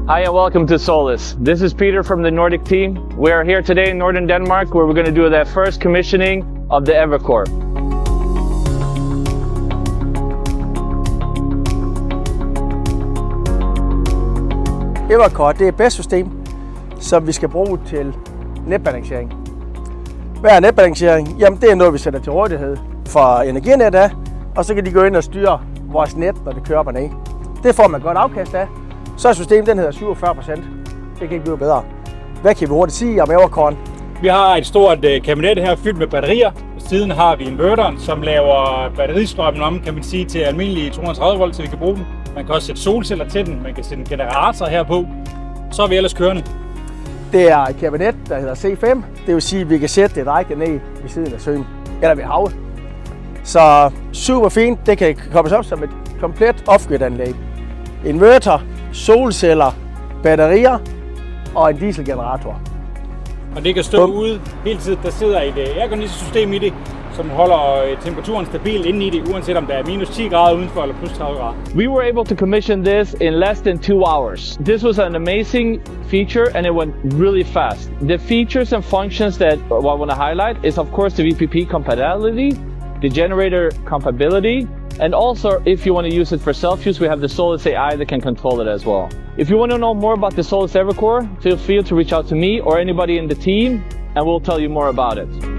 Hi and welcome to Solis. This is Peter from the Nordic team. We are here today in northern Denmark where we're going to do that first commissioning of the Evercore. Evercore det er et BESS-system, som vi skal bruge til netbalancering. Hvad er netbalancering? Jamen det er noget, vi sætter til rådighed for Energinet af, og så kan de gå ind og styre vores net, når det kører op og ned. Det får man godt afkast af. Så er systemet, den hedder 47%. Det kan ikke blive bedre. Hvad kan vi hurtigt sige om Evercore? Vi har et stort kabinet her fyldt med batterier. Siden har vi inverteren, som laver batteristrømmen om, kan man sige, til almindelige 230 volt, så vi kan bruge den. Man kan også sætte solceller til den, man kan sætte en generator her på. Så er vi ellers kørende. Det er et kabinet, der hedder C5. Det vil sige, at vi kan sætte det direkte ned ved siden af søen, eller ved havet. Så super fint. Det kan kobles op som et komplet off-grid-anlæg. Inverter, solceller, batterier og en dieselgenerator. Og det kan stå ude hele tiden. Der sidder et airconditioning-system i det, som holder temperaturen stabil inde i det, uanset om der er minus 10 grader udenfor eller plus 30 grader. We were able to commission this in less than 2 hours. This was an amazing feature and it went really fast. The features and functions that I want to highlight is of course the VPP compatibility, the generator compatibility, and also if you want to use it for self-use, we have the Solis AI that can control it as well. If you want to know more about the Solis Evercore, feel free to reach out to me or anybody in the team and we'll tell you more about it.